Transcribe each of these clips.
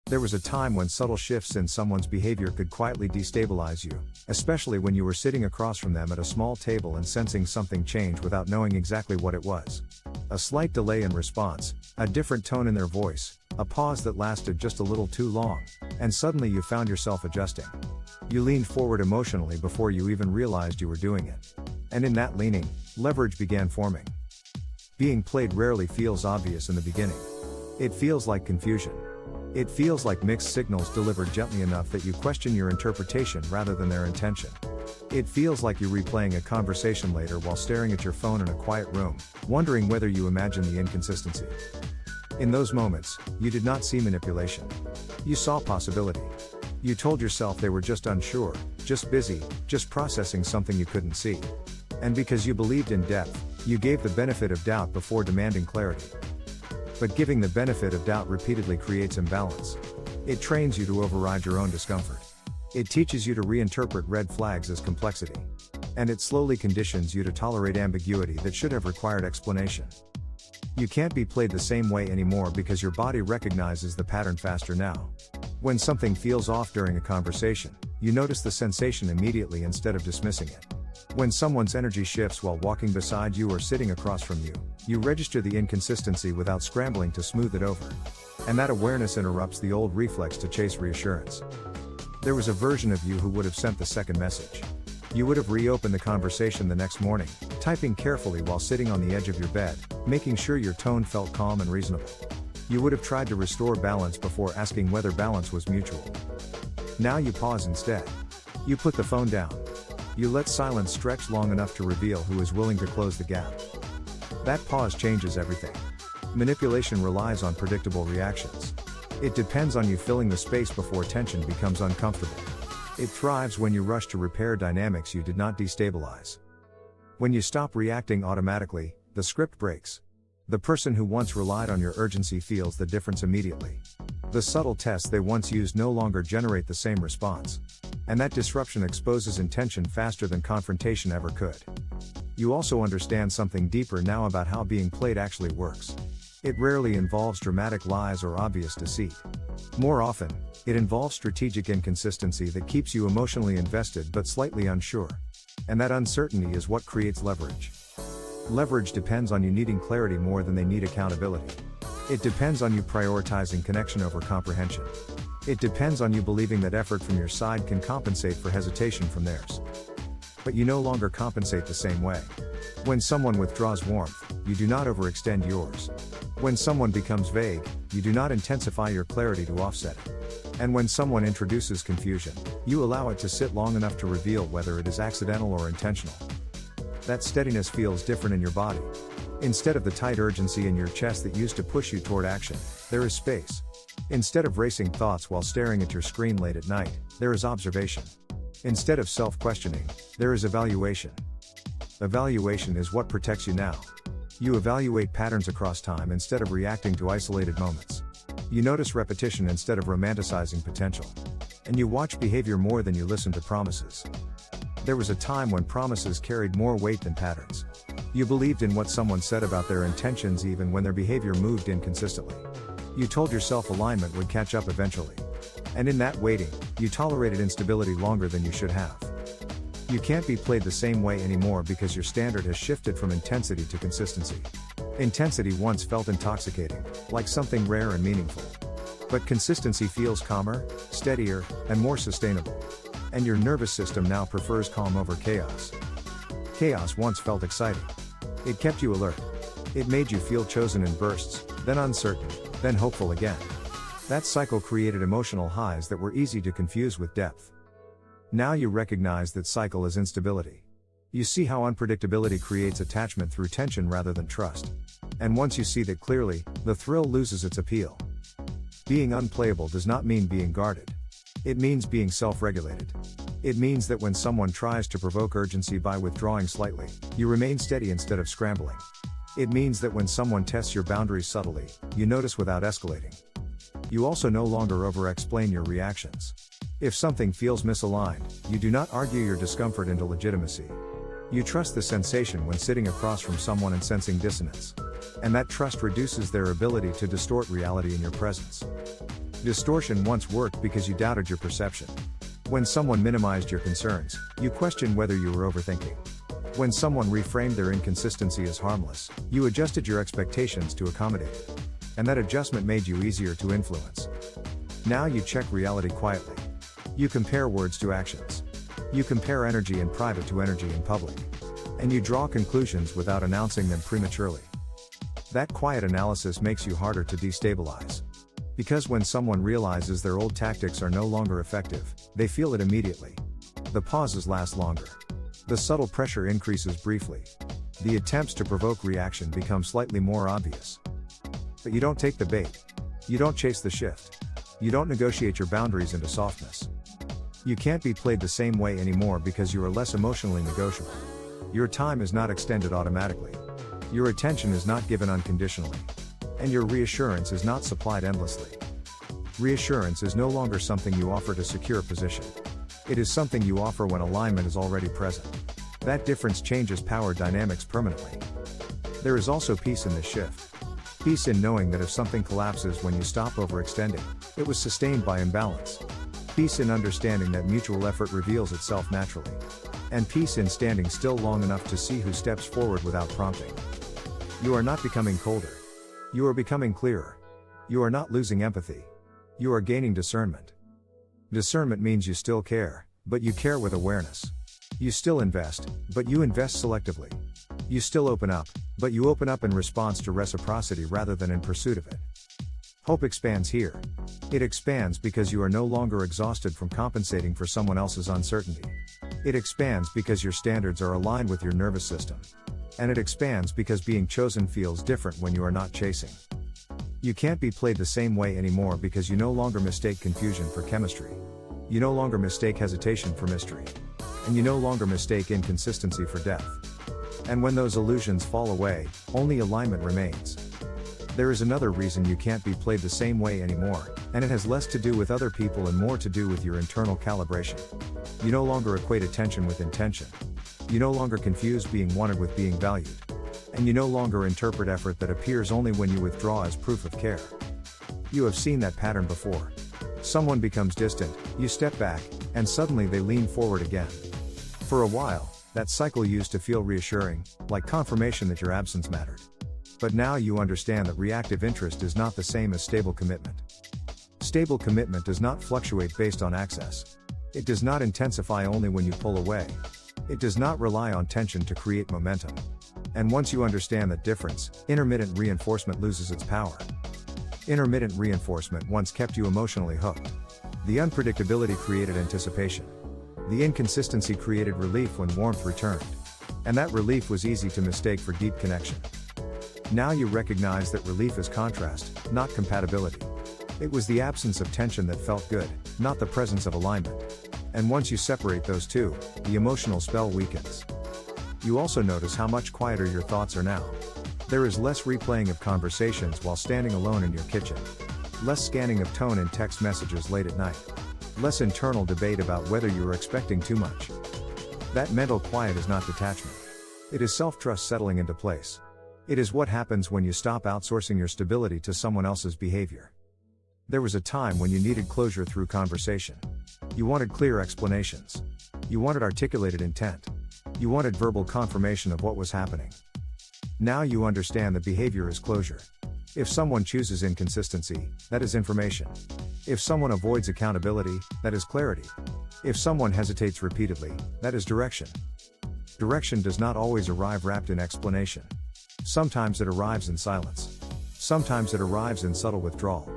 There was a time when subtle shifts in someone's behavior could quietly destabilize you, especially when you were sitting across from them at a small table and sensing something change without knowing exactly what it was. A slight delay in response, a different tone in their voice, a pause that lasted just a little too long, and suddenly you found yourself adjusting. You leaned forward emotionally before you even realized you were doing it. And in that leaning, leverage began forming. Being played rarely feels obvious in the beginning. It feels like confusion. It feels like mixed signals delivered gently enough that you question your interpretation rather than their intention. It feels like you're replaying a conversation later while staring at your phone in a quiet room, wondering whether you imagine the inconsistency. In those moments, you did not see manipulation. You saw possibility. You told yourself they were just unsure, just busy, just processing something you couldn't see. And because you believed in depth, you gave the benefit of doubt before demanding clarity. But giving the benefit of doubt repeatedly creates imbalance. It trains you to override your own discomfort. It teaches you to reinterpret red flags as complexity. And it slowly conditions you to tolerate ambiguity that should have required explanation. You can't be played the same way anymore because your body recognizes the pattern faster now. When something feels off during a conversation, you notice the sensation immediately instead of dismissing it. When someone's energy shifts while walking beside you or sitting across from you, you register the inconsistency without scrambling to smooth it over. And that awareness interrupts the old reflex to chase reassurance. There was a version of you who would have sent the second message. You would have reopened the conversation the next morning, typing carefully while sitting on the edge of your bed, making sure your tone felt calm and reasonable. You would have tried to restore balance before asking whether balance was mutual. Now you pause instead. You put the phone down. You let silence stretch long enough to reveal who is willing to close the gap. That pause changes everything. Manipulation relies on predictable reactions. It depends on you filling the space before tension becomes uncomfortable. It thrives when you rush to repair dynamics you did not destabilize. When you stop reacting automatically, the script breaks. The person who once relied on your urgency feels the difference immediately. The subtle tests they once used no longer generate the same response. And that disruption exposes intention faster than confrontation ever could. You also understand something deeper now about how being played actually works. It rarely involves dramatic lies or obvious deceit. More often, it involves strategic inconsistency that keeps you emotionally invested but slightly unsure. And that uncertainty is what creates leverage. Leverage depends on you needing clarity more than they need accountability. It depends on you prioritizing connection over comprehension. It depends on you believing that effort from your side can compensate for hesitation from theirs. But you no longer compensate the same way. When someone withdraws warmth, you do not overextend yours. When someone becomes vague, you do not intensify your clarity to offset it. And when someone introduces confusion, you allow it to sit long enough to reveal whether it is accidental or intentional. That steadiness feels different in your body. Instead of the tight urgency in your chest that used to push you toward action, there is space. Instead of racing thoughts while staring at your screen late at night, there is observation. Instead of self-questioning, there is evaluation. Evaluation is what protects you now. You evaluate patterns across time instead of reacting to isolated moments. You notice repetition instead of romanticizing potential. And you watch behavior more than you listen to promises. There was a time when promises carried more weight than patterns. You believed in what someone said about their intentions even when their behavior moved inconsistently. You told yourself alignment would catch up eventually. And in that waiting, you tolerated instability longer than you should have. You can't be played the same way anymore because your standard has shifted from intensity to consistency. Intensity once felt intoxicating, like something rare and meaningful. But consistency feels calmer, steadier, and more sustainable. And your nervous system now prefers calm over chaos. Chaos once felt exciting. It kept you alert. It made you feel chosen in bursts, then uncertain, then hopeful again. That cycle created emotional highs that were easy to confuse with depth. Now you recognize that cycle is instability. You see how unpredictability creates attachment through tension rather than trust. And once you see that clearly, the thrill loses its appeal. Being unplayable does not mean being guarded. It means being self-regulated. It means that when someone tries to provoke urgency by withdrawing slightly, you remain steady instead of scrambling. It means that when someone tests your boundaries subtly, you notice without escalating. You also no longer over-explain your reactions. If something feels misaligned, you do not argue your discomfort into legitimacy. You trust the sensation when sitting across from someone and sensing dissonance. And that trust reduces their ability to distort reality in your presence. Distortion once worked because you doubted your perception. When someone minimized your concerns, you questioned whether you were overthinking. When someone reframed their inconsistency as harmless, you adjusted your expectations to accommodate it. And that adjustment made you easier to influence. Now you check reality quietly. You compare words to actions. You compare energy in private to energy in public. And you draw conclusions without announcing them prematurely. That quiet analysis makes you harder to destabilize. Because when someone realizes their old tactics are no longer effective, they feel it immediately. The pauses last longer. The subtle pressure increases briefly. The attempts to provoke reaction become slightly more obvious. But you don't take the bait. You don't chase the shift. You don't negotiate your boundaries into softness. You can't be played the same way anymore because you are less emotionally negotiable. Your time is not extended automatically. Your attention is not given unconditionally. And your reassurance is not supplied endlessly. Reassurance is no longer something you offer to secure a position. It is something you offer when alignment is already present. That difference changes power dynamics permanently. There is also peace in this shift. Peace in knowing that if something collapses when you stop overextending, it was sustained by imbalance. Peace in understanding that mutual effort reveals itself naturally. And peace in standing still long enough to see who steps forward without prompting. You are not becoming colder. You are becoming clearer. You are not losing empathy. You are gaining discernment. Discernment means you still care, but you care with awareness. You still invest, but you invest selectively. You still open up, but you open up in response to reciprocity rather than in pursuit of it. Hope expands here. It expands because you are no longer exhausted from compensating for someone else's uncertainty. It expands because your standards are aligned with your nervous system. And it expands because being chosen feels different when you are not chasing. You can't be played the same way anymore because you no longer mistake confusion for chemistry. You no longer mistake hesitation for mystery. And you no longer mistake inconsistency for depth. And when those illusions fall away, only alignment remains. There is another reason you can't be played the same way anymore, and it has less to do with other people and more to do with your internal calibration. You no longer equate attention with intention. You no longer confuse being wanted with being valued. And you no longer interpret effort that appears only when you withdraw as proof of care. You have seen that pattern before. Someone becomes distant, you step back, and suddenly they lean forward again. For a while, that cycle used to feel reassuring, like confirmation that your absence mattered. But now you understand that reactive interest is not the same as stable commitment. Stable commitment does not fluctuate based on access. It does not intensify only when you pull away. It does not rely on tension to create momentum. And once you understand that difference, intermittent reinforcement loses its power. Intermittent reinforcement once kept you emotionally hooked. The unpredictability created anticipation. The inconsistency created relief when warmth returned. And that relief was easy to mistake for deep connection. Now you recognize that relief is contrast, not compatibility. It was the absence of tension that felt good, not the presence of alignment. And once you separate those two, the emotional spell weakens. You also notice how much quieter your thoughts are now. There is less replaying of conversations while standing alone in your kitchen. Less scanning of tone in text messages late at night. Less internal debate about whether you are expecting too much. That mental quiet is not detachment. It is self-trust settling into place. It is what happens when you stop outsourcing your stability to someone else's behavior. There was a time when you needed closure through conversation. You wanted clear explanations. You wanted articulated intent. You wanted verbal confirmation of what was happening. Now you understand that behavior is closure. If someone chooses inconsistency, that is information. If someone avoids accountability, that is clarity. If someone hesitates repeatedly, that is direction. Direction does not always arrive wrapped in explanation. Sometimes it arrives in silence. Sometimes it arrives in subtle withdrawal.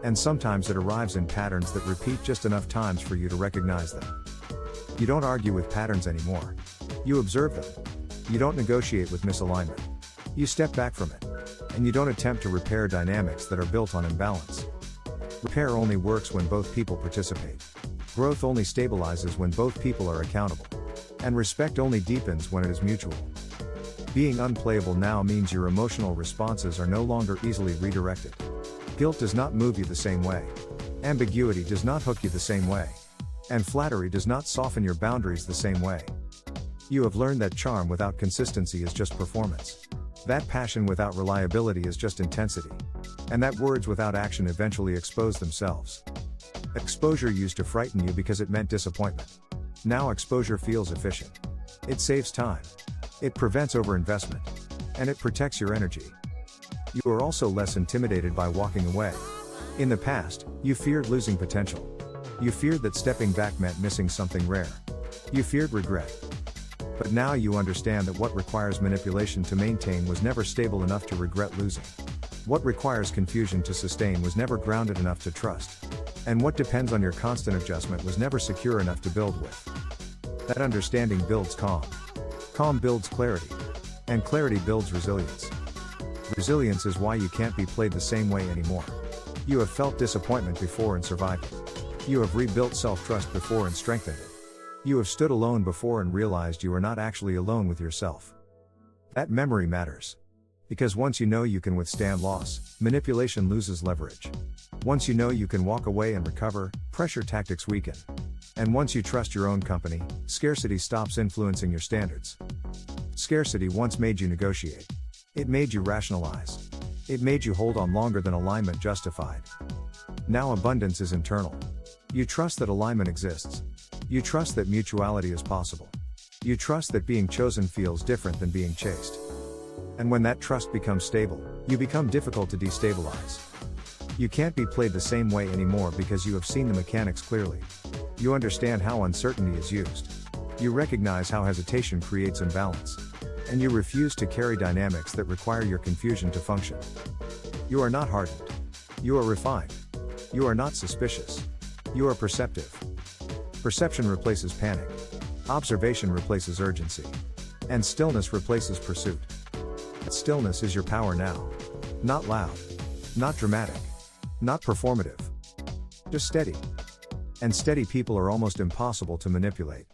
And sometimes it arrives in patterns that repeat just enough times for you to recognize them. You don't argue with patterns anymore. You observe them. You don't negotiate with misalignment. You step back from it. And you don't attempt to repair dynamics that are built on imbalance. Repair only works when both people participate. Growth only stabilizes when both people are accountable. And respect only deepens when it is mutual. Being unplayable now means your emotional responses are no longer easily redirected. Guilt does not move you the same way. Ambiguity does not hook you the same way. And flattery does not soften your boundaries the same way. You have learned that charm without consistency is just performance. That passion without reliability is just intensity. And that words without action eventually expose themselves. Exposure used to frighten you because it meant disappointment. Now exposure feels efficient. It saves time. It prevents overinvestment. And it protects your energy. You are also less intimidated by walking away. In the past, you feared losing potential. You feared that stepping back meant missing something rare. You feared regret. But now you understand that what requires manipulation to maintain was never stable enough to regret losing. What requires confusion to sustain was never grounded enough to trust. And what depends on your constant adjustment was never secure enough to build with. That understanding builds calm. Calm builds clarity. And clarity builds resilience. Resilience is why you can't be played the same way anymore. You have felt disappointment before and survived it. You have rebuilt self-trust before and strengthened it. You have stood alone before and realized you are not actually alone with yourself. That memory matters. Because once you know you can withstand loss, manipulation loses leverage. Once you know you can walk away and recover, pressure tactics weaken. And once you trust your own company, scarcity stops influencing your standards. Scarcity once made you negotiate. It made you rationalize. It made you hold on longer than alignment justified. Now abundance is internal. You trust that alignment exists. You trust that mutuality is possible. You trust that being chosen feels different than being chased. And when that trust becomes stable, you become difficult to destabilize. You can't be played the same way anymore because you have seen the mechanics clearly. You understand how uncertainty is used. You recognize how hesitation creates imbalance. And you refuse to carry dynamics that require your confusion to function. You are not hardened. You are refined. You are not suspicious. You are perceptive. Perception replaces panic. Observation replaces urgency. And stillness replaces pursuit. Stillness is your power now. Not loud. Not dramatic. Not performative. Just steady. And steady people are almost impossible to manipulate.